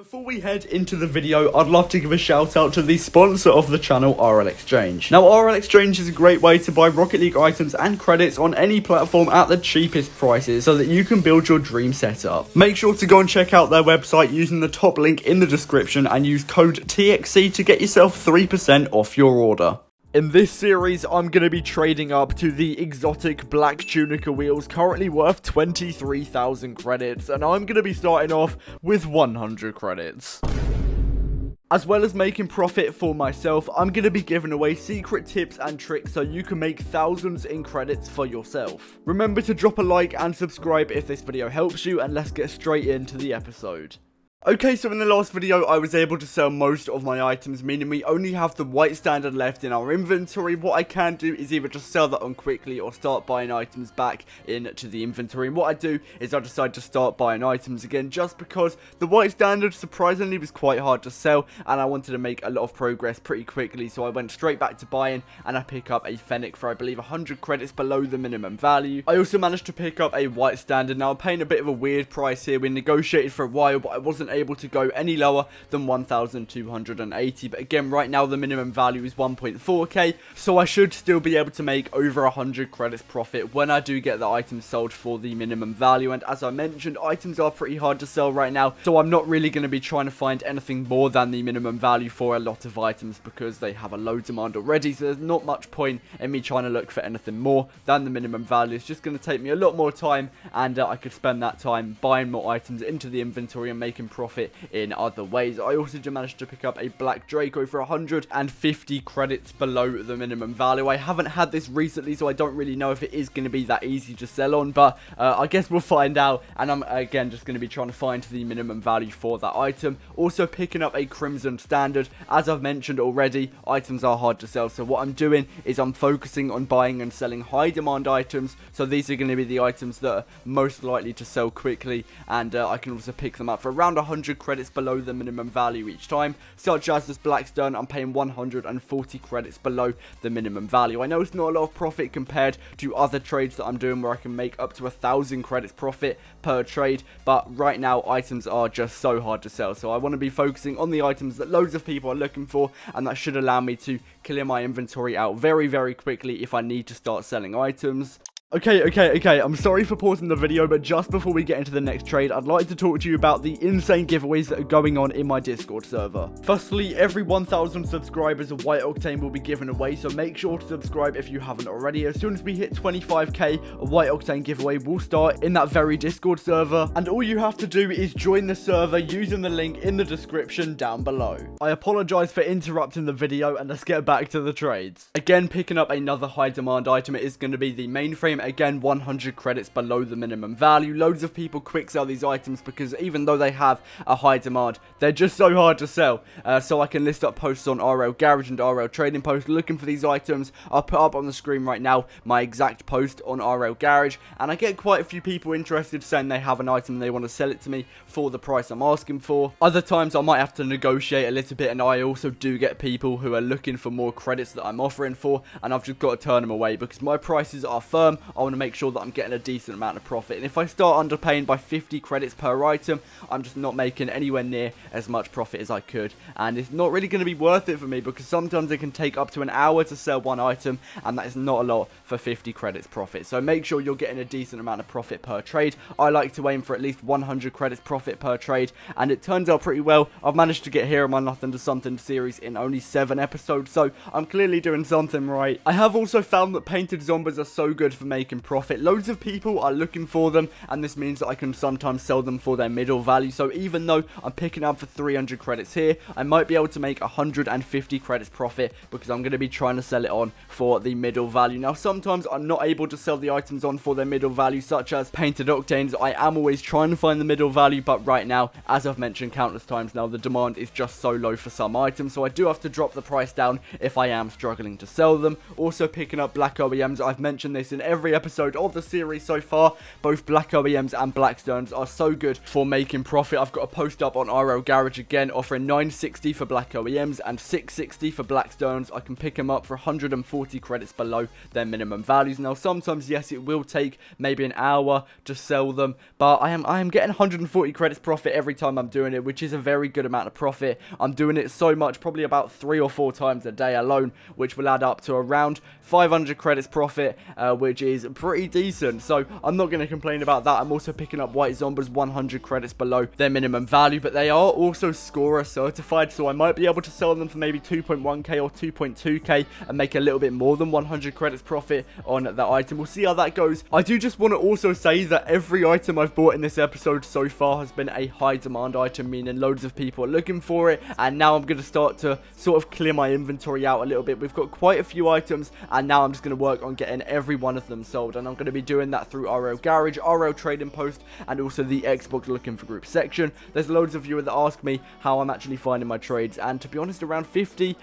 Before we head into the video, I'd love to give a shout out to the sponsor of the channel, RL Exchange. Now, RL Exchange is a great way to buy Rocket League items and credits on any platform at the cheapest prices so that you can build your dream setup. Make sure to go and check out their website using the top link in the description and use code TXC to get yourself 3% off your order. In this series, I'm going to be trading up to the exotic black Tunica wheels, currently worth 23,000 credits, and I'm going to be starting off with 100 credits. As well as making profit for myself, I'm going to be giving away secret tips and tricks so you can make thousands in credits for yourself. Remember to drop a like and subscribe if this video helps you, and let's get straight into the episode. Okay, so in the last video, I was able to sell most of my items, meaning we only have the white standard left in our inventory. What I can do is either just sell that on quickly or start buying items back into the inventory. And what I do is I decide to start buying items again just because the white standard surprisingly was quite hard to sell and I wanted to make a lot of progress pretty quickly. So I went straight back to buying and I pick up a Fennec for I believe 100 credits below the minimum value. I also managed to pick up a white standard. Now I'm paying a bit of a weird price here. We negotiated for a while, but I wasn't able to go any lower than 1,280, but again right now the minimum value is 1.4k, so I should still be able to make over 100 credits profit when I do get the items sold for the minimum value. And as I mentioned, items are pretty hard to sell right now, so I'm not really going to be trying to find anything more than the minimum value for a lot of items because they have a low demand already, so there's not much point in me trying to look for anything more than the minimum value. It's just going to take me a lot more time, and I could spend that time buying more items into the inventory and making profit in other ways. I also managed to pick up a black Draco for 150 credits below the minimum value. I haven't had this recently, so I don't really know if it is going to be that easy to sell on, but I guess we'll find out. And I'm again just going to be trying to find the minimum value for that item. Also picking up a crimson standard. As I've mentioned already, items are hard to sell, so what I'm doing is I'm focusing on buying and selling high demand items. So these are going to be the items that are most likely to sell quickly, and I can also pick them up for around 100 credits below the minimum value each time, such as this Blackstone. I'm paying 140 credits below the minimum value. I know it's not a lot of profit compared to other trades that I'm doing where I can make up to 1,000 credits profit per trade, but right now items are just so hard to sell, so I want to be focusing on the items that loads of people are looking for, and that should allow me to clear my inventory out very quickly if I need to start selling items. Okay, I'm sorry for pausing the video, but just before we get into the next trade, I'd like to talk to you about the insane giveaways that are going on in my Discord server. Firstly, every 1,000 subscribers of White Octane will be given away, so make sure to subscribe if you haven't already. As soon as we hit 25k, a White Octane giveaway will start in that very Discord server, and all you have to do is join the server using the link in the description down below. I apologize for interrupting the video, and let's get back to the trades. Again, picking up another high demand item, it is going to be the mainframe. Again, 100 credits below the minimum value. Loads of people quick sell these items because even though they have a high demand, they're just so hard to sell. So I can list up posts on RL Garage and RL Trading Post looking for these items. I'll put up on the screen right now my exact post on RL Garage, and I get quite a few people interested saying they have an item and they want to sell it to me for the price I'm asking for. Other times I might have to negotiate a little bit, and I also do get people who are looking for more credits that I'm offering for, and I've just got to turn them away because my prices are firm. I want to make sure that I'm getting a decent amount of profit, and if I start underpaying by 50 credits per item, I'm just not making anywhere near as much profit as I could, and it's not really going to be worth it for me because sometimes it can take up to an hour to sell one item, and that is not a lot for 50 credits profit. So make sure you're getting a decent amount of profit per trade. I like to aim for at least 100 credits profit per trade, and it turns out pretty well. I've managed to get Here Am I Nothing to Something series in only 7 episodes, so I'm clearly doing something right. I have also found that painted zombies are so good for making profit. Loads of people are looking for them, and this means that I can sometimes sell them for their middle value. So even though I'm picking up for 300 credits here, I might be able to make 150 credits profit because I'm going to be trying to sell it on for the middle value. Now sometimes I'm not able to sell the items on for their middle value, such as painted octanes. I am always trying to find the middle value, but right now, as I've mentioned countless times now, the demand is just so low for some items, so I do have to drop the price down if I am struggling to sell them. Also picking up black OEMs. I've mentioned this in every every episode of the series so far. Both Black OEMs and Blackstones are so good for making profit. I've got a post up on RL Garage again offering 960 for Black OEMs and 660 for Blackstones. I can pick them up for 140 credits below their minimum values. Now sometimes, yes, it will take maybe an hour to sell them, but I am getting 140 credits profit every time I'm doing it, which is a very good amount of profit. I'm doing it so much, probably about 3 or 4 times a day alone, which will add up to around 500 credits profit, which is pretty decent. So I'm not going to complain about that. I'm also picking up White Zombies 100 credits below their minimum value, but they are also scorer certified, so I might be able to sell them for maybe 2.1k or 2.2k and make a little bit more than 100 credits profit on that item. We'll see how that goes. I do just want to also say that every item I've bought in this episode so far has been a high demand item, meaning loads of people are looking for it, and now I'm going to start to sort of clear my inventory out a little bit. We've got quite a few items, and now I'm just going to work on getting every one of them sold, and I'm going to be doing that through RL Garage, RL Trading Post, and also the Xbox Looking for Group section. There's loads of viewers that ask me how I'm actually finding my trades, and to be honest, around 50%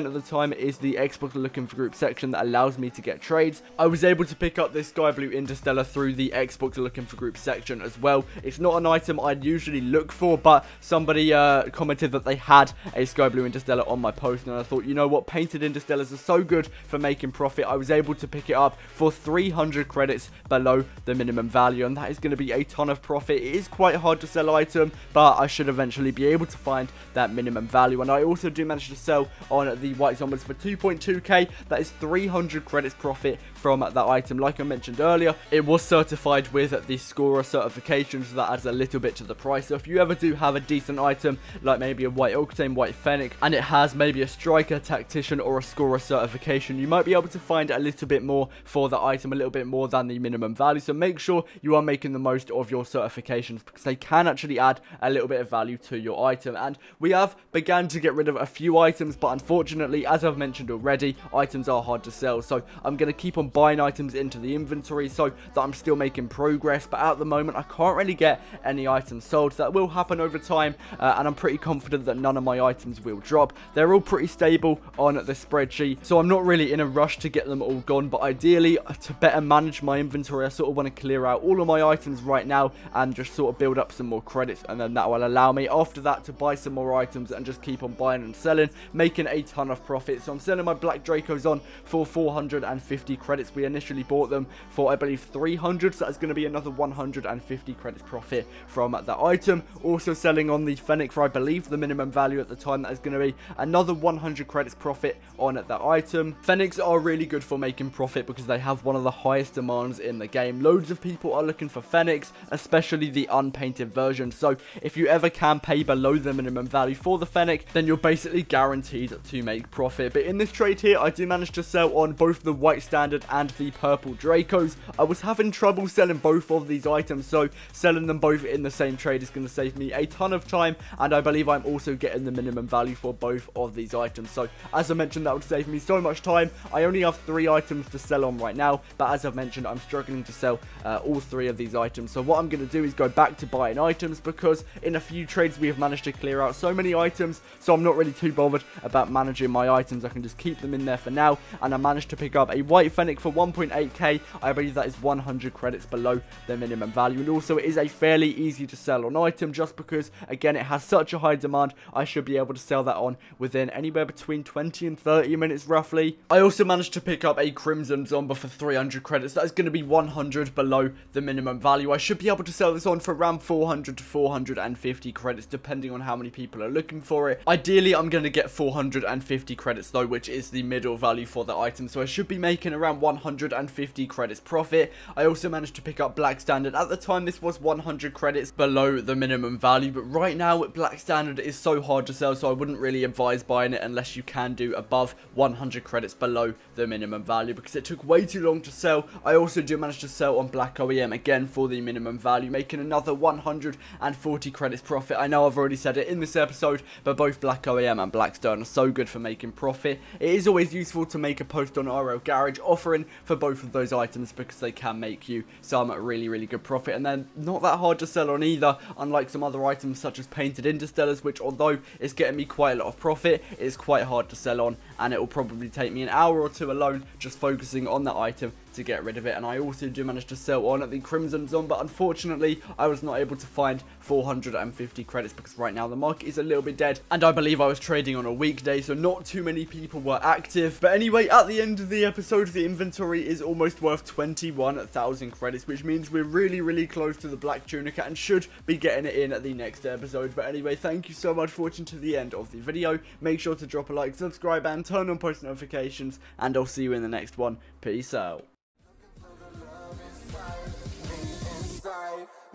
of the time it is the Xbox Looking for Group section that allows me to get trades. I was able to pick up this Sky Blue Interstellar through the Xbox Looking for Group section as well. It's not an item I'd usually look for, but somebody commented that they had a Sky Blue Interstellar on my post, and I thought, you know what, painted Interstellars are so good for making profit. I was able to pick it up for 300 credits below the minimum value, and that is going to be a ton of profit. It is quite a hard to sell item, but I should eventually be able to find that minimum value. And I also do manage to sell on the White Zombies for 2.2k. That is 300 credits profit from that item. Like I mentioned earlier, it was certified with the scorer certification, so that adds a little bit to the price. So if you ever do have a decent item, like maybe a White Octane, White Fennec, and it has maybe a Striker, Tactician, or a scorer certification, you might be able to find a little bit more for the item, a little bit more than the minimum value. So make sure you are making the most of your certifications, because they can actually add a little bit of value to your item. And we have begun to get rid of a few items, but unfortunately, as I've mentioned already, items are hard to sell. So I'm going to keep on buying items into the inventory so that I'm still making progress, but at the moment I can't really get any items sold. That will happen over time, and I'm pretty confident that none of my items will drop. They're all pretty stable on the spreadsheet, so I'm not really in a rush to get them all gone, but ideally, to better manage my inventory, I sort of want to clear out all of my items right now and just sort of build up some more credits, and then that will allow me after that to buy some more items and just keep on buying and selling, making a ton of profit. So I'm selling my Black Dracos on for 450 credits. We initially bought them for, I believe, 300, so that's going to be another 150 credits profit from that item. Also selling on the Fennec for, I believe, the minimum value at the time. That is going to be another 100 credits profit on that item. Fennecs are really good for making profit because they have one of the highest demands in the game. Loads of people are looking for Fennecs, especially the unpainted version. So if you ever can pay below the minimum value for the Fennec, then you're basically guaranteed to make profit. But in this trade here, I do manage to sell on both the White Standard and the Purple Dracos. I was having trouble selling both of these items, so selling them both in the same trade is going to save me a ton of time, and I believe I'm also getting the minimum value for both of these items. So as I mentioned, that would save me so much time. I only have 3 items to sell on right now, but as I've mentioned, I'm struggling to sell all 3 of these items. So what I'm going to do is go back to buying items, because in a few trades we have managed to clear out so many items, so I'm not really too bothered about managing my items. I can just keep them in there for now, and I managed to pick up a White Fennec for 1.8k. I believe that is 100 credits below the minimum value, and also it is a fairly easy to sell on item, just because again it has such a high demand. I should be able to sell that on within anywhere between 20 and 30 minutes roughly. I also managed to pick up a Crimson Zombie for 300 credits. That is going to be 100 below the minimum value. I should be able to sell this on for around 400 to 450 credits, depending on how many people are looking for it. Ideally, I'm going to get 450 credits though, which is the middle value for the item, so I should be making around 150 credits profit. I also managed to pick up Black Standard. At the time, this was 100 credits below the minimum value, but right now Black Standard is so hard to sell, so I wouldn't really advise buying it unless you can do above 100 credits below the minimum value, because it took way too long to sell. I also do manage to sell on Black OEM again for the minimum value, making another 140 credits profit. I know I've already said it in this episode, but both Black OEM and Blackstone are so good for making profit. It is always useful to make a post on RL Garage offering for both of those items, because they can make you some really good profit, and they're not that hard to sell on either, unlike some other items such as Painted Interstellars, which although it's getting me quite a lot of profit, it is quite hard to sell on, and it will probably take me an hour or two alone just focusing on that item to get rid of it. And I also do manage to sell on the Crimson Zone, but unfortunately I was not able to find 450 credits because right now the market is a little bit dead, and I believe I was trading on a weekday, so not too many people were active. But anyway, at the end of the episode, the inventory is almost worth 21,000 credits, which means we're really close to the Black Tunica and should be getting it in at the next episode. But anyway, thank you so much for watching to the end of the video. Make sure to drop a like, subscribe, and turn on post notifications, and I'll see you in the next one. Peace out.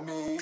Me